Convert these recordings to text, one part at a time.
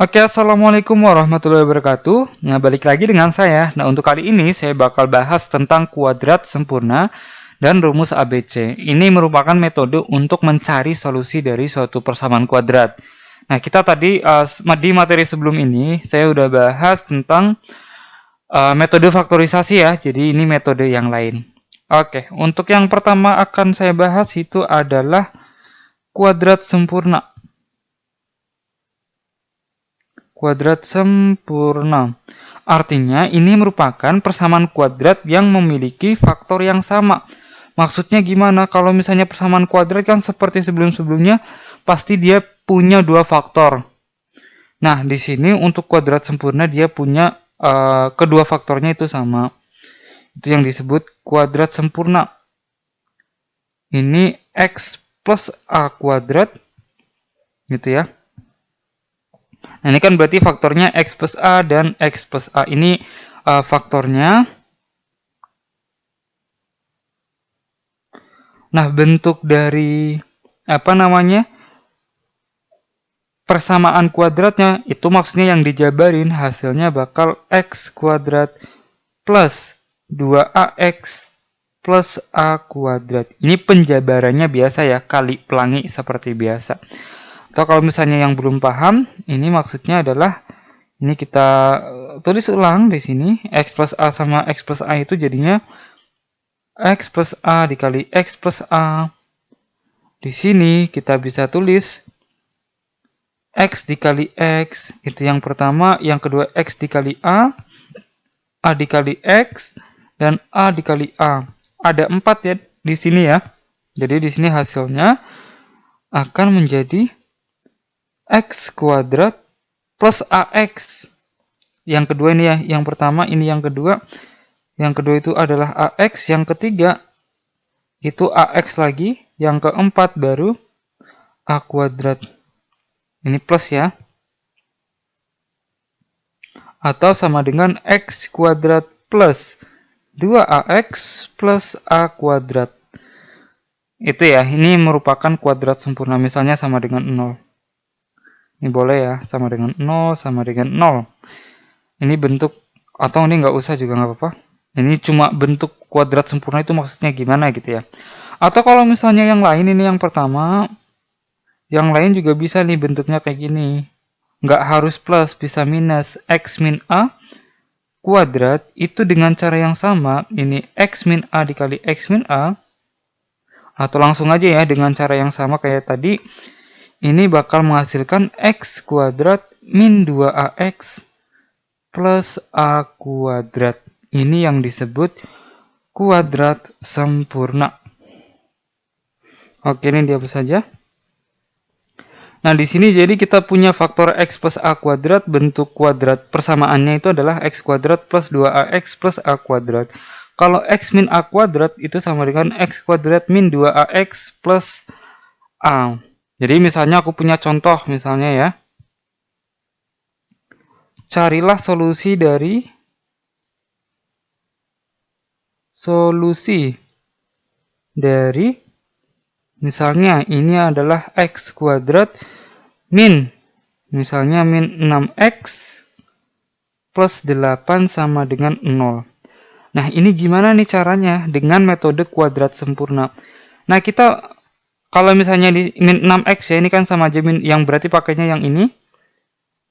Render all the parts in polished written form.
Oke, assalamualaikum warahmatullahi wabarakatuh. Nah, balik lagi dengan saya. Nah, untuk kali ini saya bakal bahas tentang kuadrat sempurna dan rumus ABC. Ini merupakan metode untuk mencari solusi dari suatu persamaan kuadrat. Nah, kita tadi di materi sebelum ini saya udah bahas tentang metode faktorisasi ya. Jadi ini metode yang lain. Oke, untuk yang pertama akan saya bahas itu adalah kuadrat sempurna. Kuadrat sempurna. Artinya ini merupakan persamaan kuadrat yang memiliki faktor yang sama. Maksudnya gimana? Kalau misalnya persamaan kuadrat kan seperti sebelum-sebelumnya, pasti dia punya dua faktor. Nah, di sini untuk kuadrat sempurna dia punya kedua faktornya itu sama. Itu yang disebut kuadrat sempurna. Ini x plus a kuadrat, gitu ya. Nah, ini kan berarti faktornya x plus a dan x plus a. Ini faktornya. Nah, bentuk dari persamaan kuadratnya itu maksudnya yang dijabarin hasilnya bakal x kuadrat plus 2ax plus a kuadrat. Ini penjabarannya biasa ya, kali pelangi seperti biasa. Atau kalau misalnya yang belum paham, ini maksudnya adalah ini kita tulis ulang di sini, x plus a sama x plus a itu jadinya x plus a dikali x plus a. Di sini kita bisa tulis x dikali x, itu yang pertama, yang kedua x dikali a dikali x, dan a dikali a. Ada 4 ya di sini ya. Jadi di sini hasilnya akan menjadi x kuadrat plus ax. Yang kedua ini ya, yang pertama ini yang kedua. Yang kedua itu adalah ax, yang ketiga itu ax lagi, yang keempat baru a kuadrat. Ini plus ya. Atau sama dengan x kuadrat plus 2ax plus a kuadrat. Itu ya, ini merupakan kuadrat sempurna. Misalnya sama dengan 0. Ini boleh ya, sama dengan 0, sama dengan 0. Ini bentuk, atau ini nggak usah juga nggak apa-apa. Ini cuma bentuk kuadrat sempurna itu maksudnya gimana gitu ya. Atau kalau misalnya yang lain, ini yang pertama, yang lain juga bisa nih bentuknya kayak gini. Nggak harus plus, bisa minus. X min A kuadrat itu dengan cara yang sama. Ini X min A dikali X min A. Atau langsung aja ya dengan cara yang sama kayak tadi. Ini bakal menghasilkan X kuadrat min 2AX plus A kuadrat. Ini yang disebut kuadrat sempurna. Oke, ini dihapus saja. Nah, di sini jadi kita punya faktor x plus a kuadrat, bentuk kuadrat persamaannya itu adalah x kuadrat plus 2ax plus a kuadrat. Kalau x min a kuadrat itu sama dengan x kuadrat min 2ax plus a. Jadi misalnya aku punya contoh misalnya ya. Carilah solusi dari misalnya ini adalah x kuadrat min, misalnya min 6x plus 8 sama dengan 0. Nah, ini gimana nih caranya? Dengan metode kuadrat sempurna. Nah, kita kalau misalnya di min 6x ya, ini kan sama aja min, yang berarti pakainya yang ini.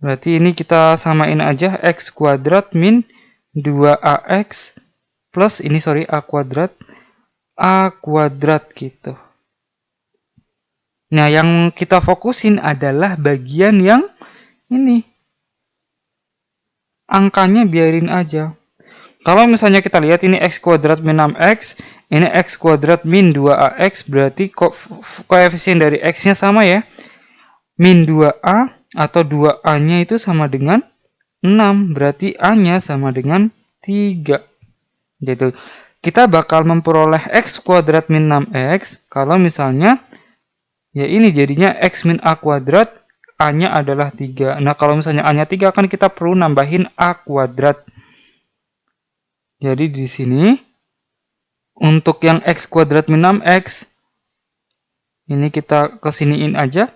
Berarti ini kita samain aja x kuadrat min 2ax plus ini a kuadrat gitu. Nah, yang kita fokusin adalah bagian yang ini. Angkanya biarin aja. Kalau misalnya kita lihat ini x kuadrat min 6x, ini x kuadrat min 2ax, berarti koefisien dari x-nya sama ya. Min 2a atau 2a-nya itu sama dengan 6, berarti a-nya sama dengan 3. Gitu. Kita bakal memperoleh x kuadrat min 6x kalau misalnya ya ini jadinya x min a kuadrat, a-nya adalah 3. Nah, kalau misalnya a-nya 3 kan kita perlu nambahin a kuadrat. Jadi di sini untuk yang x kuadrat min 6x ini kita kesiniin aja.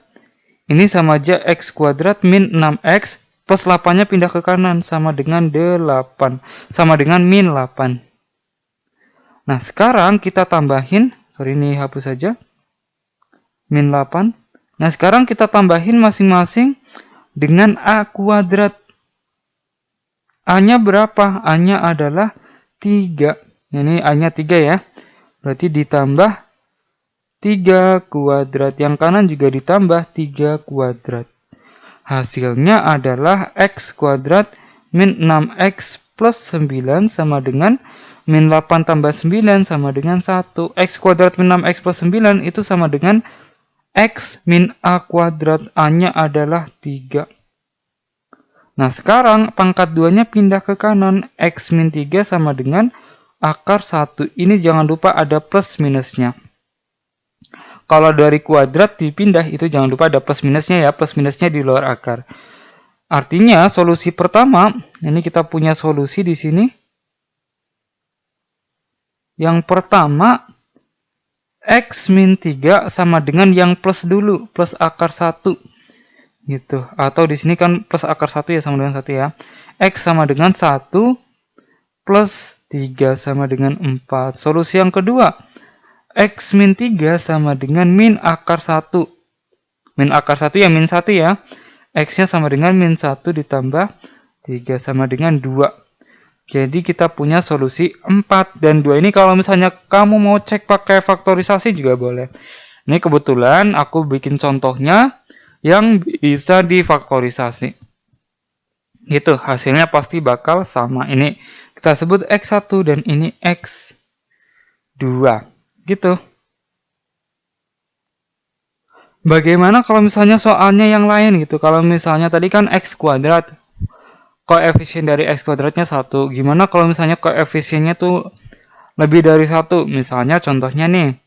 Ini sama aja x kuadrat min 6x plus 8-nya pindah ke kanan, sama dengan 8, sama dengan min 8. Nah, sekarang kita tambahin, sorry ini hapus saja, min 8. Nah, sekarang kita tambahin masing-masing dengan A kuadrat. A-nya berapa? A-nya adalah 3. Ini A-nya 3 ya. Berarti ditambah 3 kuadrat. Yang kanan juga ditambah 3 kuadrat. Hasilnya adalah X kuadrat min 6X plus 9 sama dengan min 8 tambah 9 sama dengan 1. X kuadrat min 6X plus 9 itu sama dengan X min A kuadrat. A-nya adalah 3. Nah, sekarang pangkat 2-nya pindah ke kanan. X min 3 sama dengan akar 1. Ini jangan lupa ada plus minusnya. Kalau dari kuadrat dipindah, itu jangan lupa ada plus minusnya ya. Plus minusnya di luar akar. Artinya, solusi pertama, ini kita punya solusi di sini. Yang pertama, X min 3 sama dengan yang plus dulu, plus akar 1. Gitu. Atau di sini kan plus akar 1 ya, sama dengan 1 ya. X sama dengan 1 plus 3 sama dengan 4. Solusi yang kedua, X min 3 sama dengan min akar 1. Min akar 1 ya min 1 ya. X-nya sama dengan min 1 ditambah 3 sama dengan 2. Jadi kita punya solusi 4 dan 2 ini kalau misalnya kamu mau cek pakai faktorisasi juga boleh. Ini kebetulan aku bikin contohnya yang bisa difaktorisasi. Gitu, hasilnya pasti bakal sama. Ini kita sebut X1 dan ini X2. Gitu. Bagaimana kalau misalnya soalnya yang lain gitu? Kalau misalnya tadi kan X kuadrat. Koefisien dari X kuadratnya 1. Gimana kalau misalnya koefisiennya tuh lebih dari 1? Misalnya contohnya nih.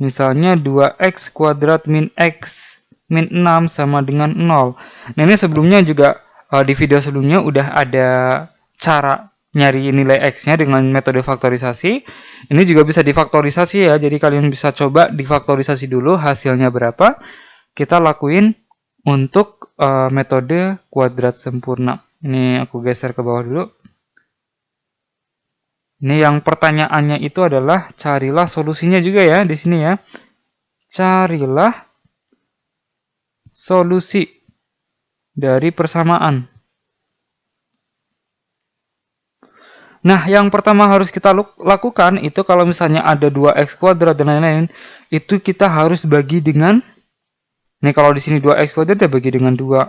Misalnya 2X kuadrat min X min 6 sama dengan 0. Nah, ini sebelumnya juga di video sebelumnya udah ada cara nyari nilai X-nya dengan metode faktorisasi. Ini juga bisa difaktorisasi ya. Jadi kalian bisa coba difaktorisasi dulu hasilnya berapa. Kita lakuin untuk metode kuadrat sempurna. Ini aku geser ke bawah dulu. Ini yang pertanyaannya itu adalah carilah solusinya juga ya di sini ya. Carilah solusi dari persamaan. Nah, yang pertama harus kita lakukan itu kalau misalnya ada 2x kuadrat dan lain-lain, itu kita harus bagi dengan, nih kalau di sini 2x kuadrat ya bagi dengan 2.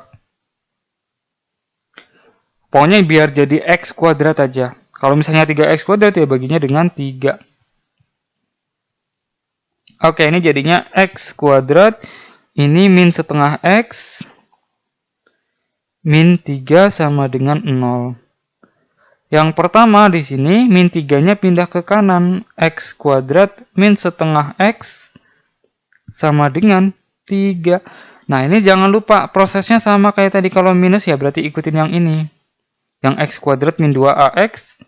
Pokoknya biar jadi x kuadrat aja. Kalau misalnya 3x kuadrat ya baginya dengan 3. Oke, ini jadinya x kuadrat. Ini min setengah X, min 3 sama dengan 0. Yang pertama di sini, min 3-nya pindah ke kanan. X kuadrat min setengah X sama dengan 3. Nah, ini jangan lupa prosesnya sama kayak tadi kalau minus ya berarti ikutin yang ini. Yang X kuadrat min 2AX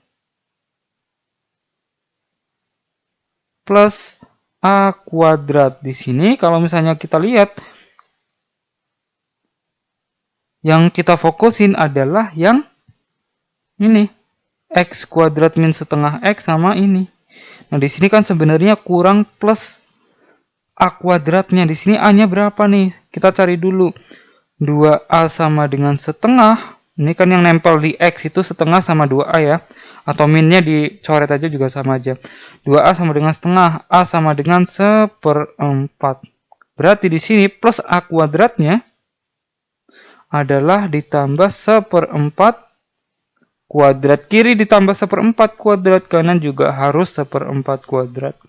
plus A kuadrat. Di sini kalau misalnya kita lihat yang kita fokusin adalah yang ini. X kuadrat min setengah X sama ini. Nah, di sini kan sebenarnya kurang plus A kuadratnya. Di sini A-nya berapa nih? Kita cari dulu. 2A sama dengan setengah. Ini kan yang nempel di X itu setengah sama 2A ya. Atau minnya dicoret aja juga sama aja. 2A sama dengan setengah. A sama dengan 1/4. Berarti di sini plus A kuadratnya adalah ditambah 1/4 kuadrat. Kiri ditambah 1/4 kuadrat. Kanan juga harus 1/4 kuadrat.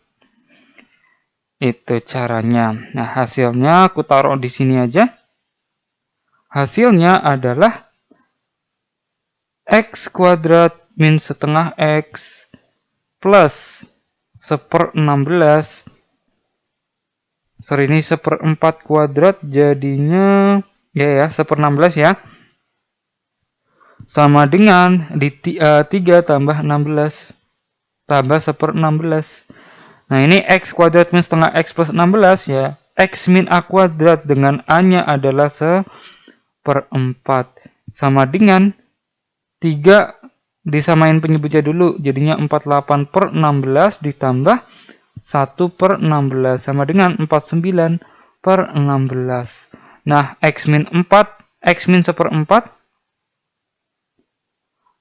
Itu caranya. Nah, hasilnya aku taruh di sini aja. Hasilnya adalah X kuadrat min setengah X plus 1/16. Sorry, ini 1/4 kuadrat jadinya ya 1/16 ya. Sama dengan di 3 tambah 16 tambah 1/16. Nah, ini X kuadrat min setengah X plus 16 ya. X min A kuadrat dengan A-nya adalah 1/4 per 4 sama dengan 3 disamain penyebutnya dulu, jadinya 48 per 16 ditambah 1 per 16 sama dengan 49 per 16. Nah, X min 1/4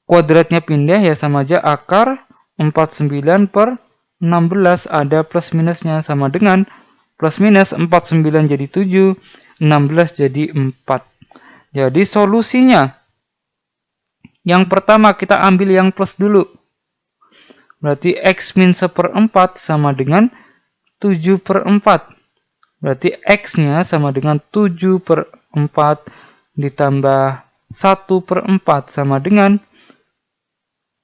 kuadratnya pindah ya, sama aja akar 49 per 16, ada plus minusnya sama dengan plus minus 49 jadi 7, 16 jadi 4. Jadi solusinya yang pertama kita ambil yang plus dulu. Berarti X min 1/4 sama dengan 7 per 4. Berarti X-nya sama dengan 7 per 4 ditambah 1 per 4 sama dengan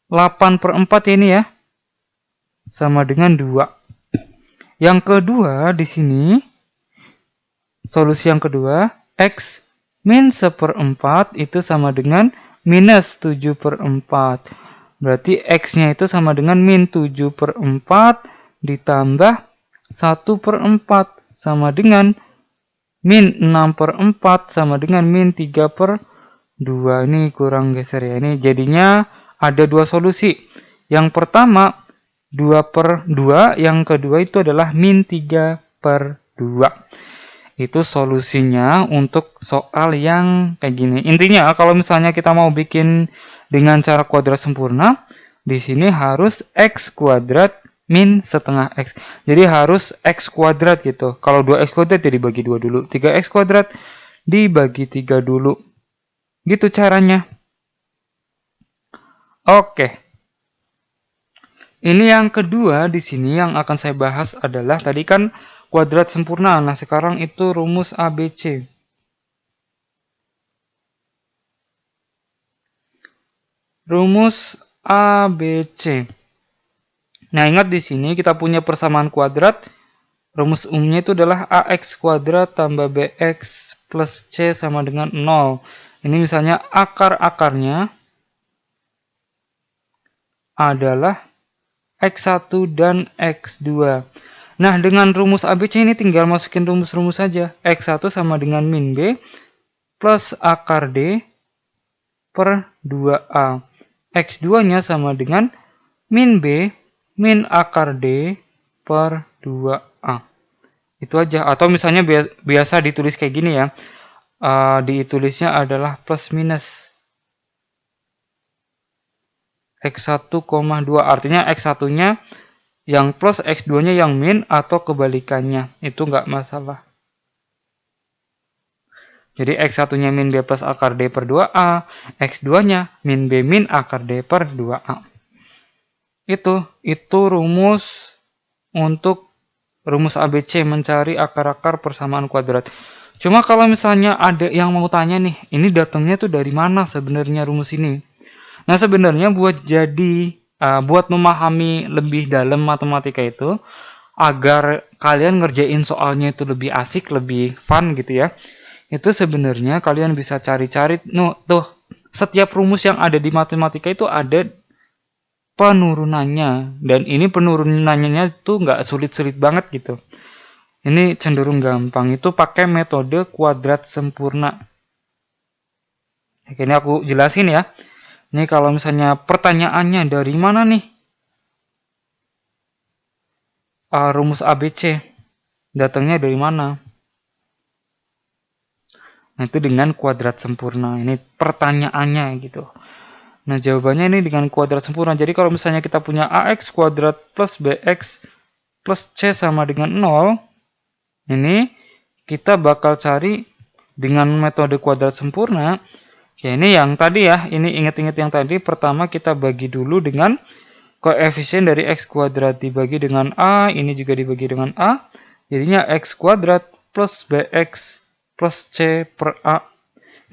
8 per 4 ini ya. Sama dengan 2. Yang kedua di sini, solusi yang kedua, X min 1/4 itu sama dengan minus 7 per 4. Berarti X-nya itu sama dengan min 7 per 4 ditambah 1 per 4 sama dengan min 6 per 4 sama dengan min 3 per 2. Ini kurang geser ya. Ini jadinya ada dua solusi. Yang pertama 2 per 2, yang kedua itu adalah min 3 per 2. Itu solusinya untuk soal yang kayak gini. Intinya kalau misalnya kita mau bikin dengan cara kuadrat sempurna, di sini harus X kuadrat min setengah X. Jadi harus X kuadrat gitu. Kalau 2X kuadrat ya dibagi 2 dulu. 3X kuadrat dibagi 3 dulu. Gitu caranya. Oke. Ini yang kedua di sini yang akan saya bahas adalah tadi kan kuadrat sempurna. Nah, sekarang itu rumus ABC. Rumus ABC. Nah, ingat di sini kita punya persamaan kuadrat. Rumus umumnya itu adalah AX kuadrat tambah BX plus C sama dengan 0. Ini misalnya akar-akarnya adalah X1 dan X2. Nah, dengan rumus ABC ini tinggal masukin rumus-rumus saja. X1 sama dengan min B plus akar D per 2A. X2-nya sama dengan min B min akar D per 2A. Itu aja. Atau misalnya biasa ditulis kayak gini ya. Ditulisnya adalah plus minus X1, 2. Artinya X1-nya yang plus, X2-nya yang min, atau kebalikannya. Itu nggak masalah. Jadi X1-nya min B plus akar D per 2A. X2-nya min B min akar D per 2A. Itu rumus untuk rumus ABC mencari akar-akar persamaan kuadrat. Cuma kalau misalnya ada yang mau tanya nih, ini datangnya tuh dari mana sebenarnya rumus ini? Nah, sebenarnya buat memahami lebih dalam matematika itu, agar kalian ngerjain soalnya itu lebih asik, lebih fun gitu ya. Itu sebenarnya kalian bisa cari-cari, tuh setiap rumus yang ada di matematika itu ada penurunannya, dan ini penurunannya itu nggak sulit-sulit banget gitu. Ini cenderung gampang, itu pakai metode kuadrat sempurna. Ini aku jelasin ya. Ini kalau misalnya pertanyaannya dari mana nih? Rumus ABC datangnya dari mana? Nah, itu dengan kuadrat sempurna. Ini pertanyaannya gitu. Nah, jawabannya ini dengan kuadrat sempurna. Jadi kalau misalnya kita punya AX kuadrat plus BX plus C sama dengan 0, ini kita bakal cari dengan metode kuadrat sempurna. Ya, ini yang tadi ya, ini ingat-ingat yang tadi. Pertama kita bagi dulu dengan koefisien dari X kuadrat dibagi dengan A, ini juga dibagi dengan A. Jadinya X kuadrat plus BX plus C per A.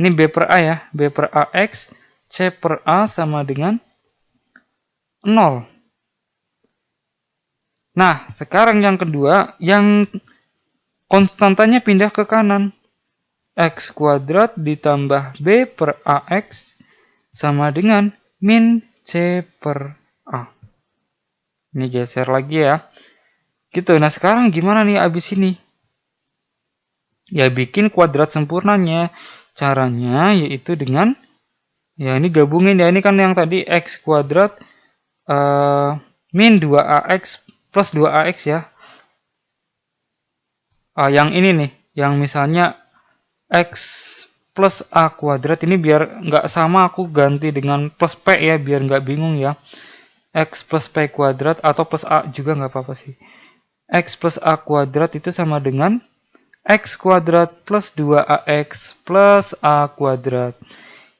Ini B per A ya, B per AX, C per A sama dengan 0. Nah, sekarang yang kedua, yang konstantanya pindah ke kanan. X kuadrat ditambah B per AX sama dengan min C per A. Ini geser lagi ya. Gitu. Nah, sekarang gimana nih abis ini? Ya, bikin kuadrat sempurnanya. Caranya yaitu dengan, ya ini gabungin ya, ini kan yang tadi X kuadrat min 2AX plus 2AX ya. Yang ini nih, yang misalnya X plus A kuadrat, ini biar nggak sama aku ganti dengan plus P ya, biar nggak bingung ya. X plus P kuadrat atau plus A juga nggak apa-apa sih. X plus A kuadrat itu sama dengan X kuadrat plus 2AX plus A kuadrat.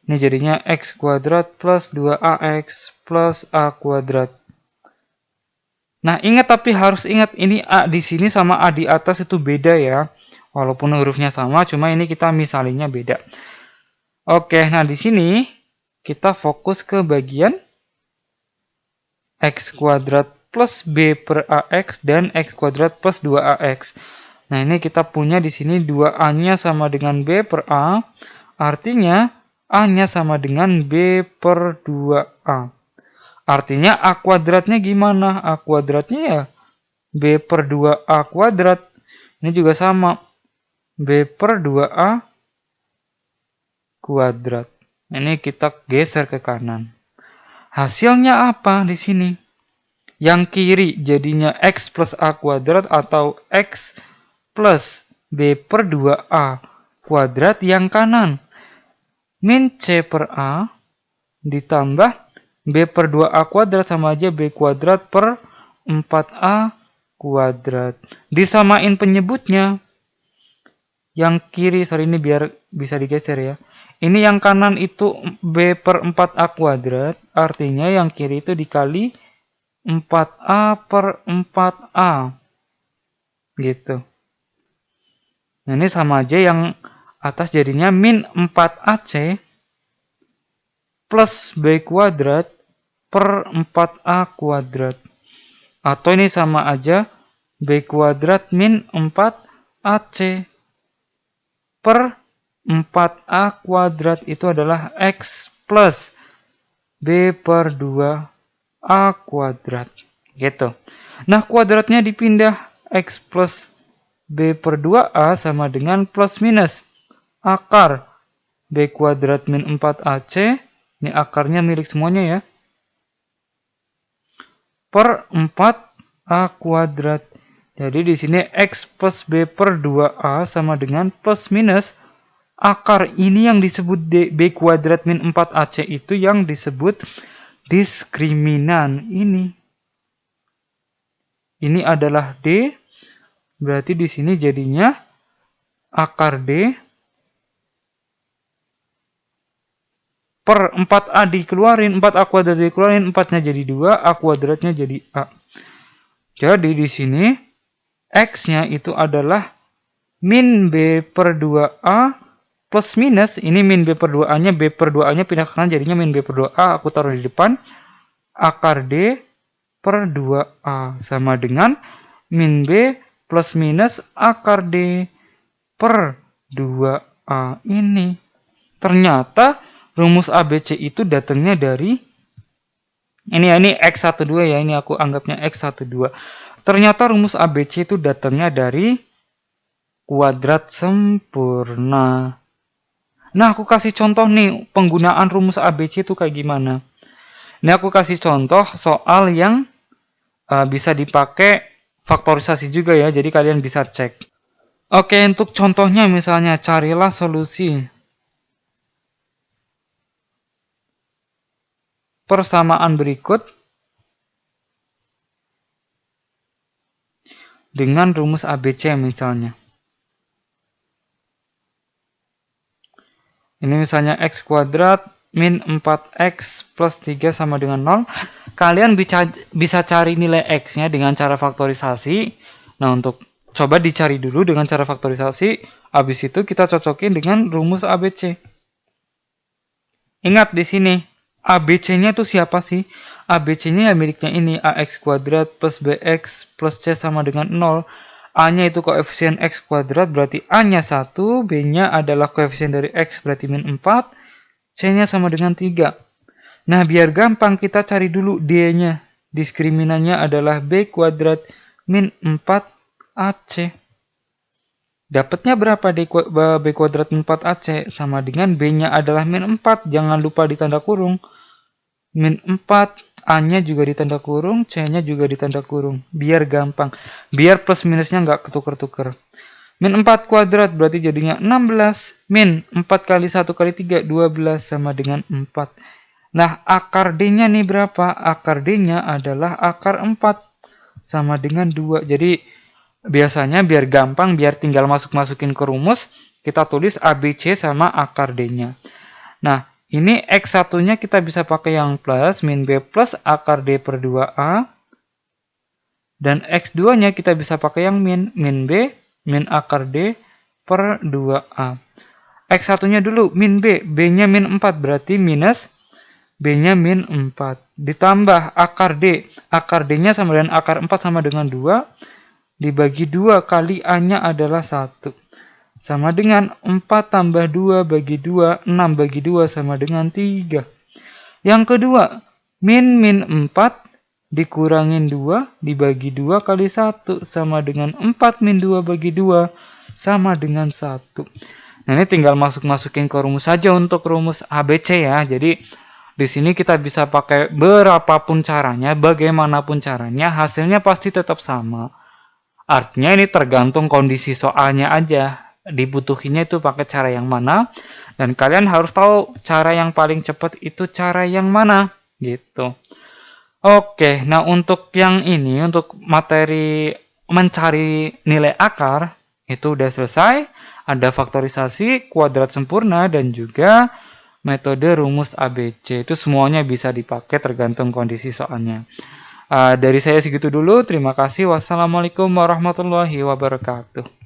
Ini jadinya X kuadrat plus 2AX plus A kuadrat. Nah, tapi harus ingat ini A di sini sama A di atas itu beda ya. Walaupun hurufnya sama, cuma ini kita misalinya beda. Oke, nah di sini kita fokus ke bagian X kuadrat plus B per AX dan X kuadrat plus 2AX. Nah, ini kita punya di sini 2A-nya sama dengan B per A. Artinya A-nya sama dengan B per 2A. Artinya A kuadratnya gimana? A kuadratnya ya B per 2A kuadrat. Ini juga sama. B per 2A kuadrat. Ini kita geser ke kanan. Hasilnya apa di sini? Yang kiri jadinya X plus A kuadrat atau X plus B per 2A kuadrat. Yang kanan min C per A ditambah B per 2A kuadrat sama aja B kuadrat per 4A kuadrat. Disamain penyebutnya. Yang kiri, sorry ini biar bisa digeser ya. Ini yang kanan itu B per 4A kuadrat. Artinya yang kiri itu dikali 4A per 4A. Gitu. Nah, ini sama aja, yang atas jadinya min 4AC plus B kuadrat per 4A kuadrat. Atau ini sama aja B kuadrat min 4AC per 4A kuadrat itu adalah X plus B per 2A kuadrat. Gitu. Nah, kuadratnya dipindah. X plus B per 2A sama dengan plus minus akar B kuadrat min 4AC. Ini akarnya milik semuanya ya. Per 4A kuadrat. Jadi di sini X plus B per 2A sama dengan plus minus akar ini yang disebut B kuadrat min 4AC itu yang disebut diskriminan ini. Ini adalah D. Berarti di sini jadinya akar D per 4A dikeluarin, 4A kuadrat dikeluarin, 4-nya jadi 2, A kuadratnya jadi A. Jadi di sini X-nya itu adalah min B per 2A plus minus, ini min B per 2A-nya, B per 2A-nya pindah ke kanan jadinya min B per 2A, aku taruh di depan, akar D per 2A sama dengan min B plus minus akar D per 2A ini. Ternyata rumus ABC itu datangnya dari ini X12 ya, ini aku anggapnya X12. Ternyata rumus ABC itu datangnya dari kuadrat sempurna. Nah, aku kasih contoh nih penggunaan rumus ABC itu kayak gimana. Ini aku kasih contoh soal yang bisa dipakai faktorisasi juga ya, jadi kalian bisa cek. Oke, untuk contohnya misalnya carilah solusi persamaan berikut dengan rumus ABC misalnya. Ini misalnya X kuadrat min 4X plus 3 sama dengan 0. Kalian bisa cari nilai X-nya dengan cara faktorisasi. Nah, untuk coba dicari dulu dengan cara faktorisasi. Habis itu kita cocokin dengan rumus ABC. Ingat di sini. ABC-nya itu siapa sih? ABC-nya ya miliknya ini, AX kuadrat plus BX plus C sama dengan 0. A-nya itu koefisien X kuadrat, berarti A-nya 1, B-nya adalah koefisien dari X, berarti min 4, C-nya sama dengan 3. Nah, biar gampang kita cari dulu D-nya. Diskriminannya adalah B kuadrat min 4AC. Dapatnya berapa B kuadrat 4AC? Sama dengan B-nya adalah min 4. Jangan lupa ditanda kurung. Min 4, A-nya juga ditanda kurung, C-nya juga ditanda kurung. Biar gampang. Biar plus minusnya nggak ketuker-tuker. Min 4 kuadrat berarti jadinya 16. Min 4 kali 1 kali 3, 12 sama dengan 4. Nah, akar D-nya nih berapa? Akar D-nya adalah akar 4 sama dengan 2. Jadi, biasanya biar gampang, biar tinggal masukin ke rumus, kita tulis ABC sama akar D-nya. Nah, ini X1-nya kita bisa pakai yang plus, min B plus akar D per 2A. Dan X2-nya kita bisa pakai yang min B, min akar D per 2A. X1-nya dulu, min B. B-nya min 4, berarti minus B-nya min 4. Ditambah akar D. Akar D-nya sama dengan akar 4 sama dengan 2. Dibagi 2 kali A-nya adalah 1. Sama dengan 4 tambah 2 bagi 2, 6 bagi 2 sama dengan 3. Yang kedua, min 4 dikurangin 2 dibagi 2 kali 1 sama dengan 4 min 2 bagi 2 sama dengan 1. Nah, ini tinggal masukin ke rumus saja untuk rumus ABC ya. Jadi, di sini kita bisa pakai berapapun caranya, bagaimanapun caranya, hasilnya pasti tetap sama. Artinya ini tergantung kondisi soalnya aja. Dibutuhinnya itu pakai cara yang mana. Dan kalian harus tahu cara yang paling cepat itu cara yang mana. Gitu. Oke, nah untuk yang ini, untuk materi mencari nilai akar, itu udah selesai. Ada faktorisasi, kuadrat sempurna, dan juga metode rumus ABC. Itu semuanya bisa dipakai tergantung kondisi soalnya. Dari saya segitu dulu. Terima kasih. Wassalamualaikum warahmatullahi wabarakatuh.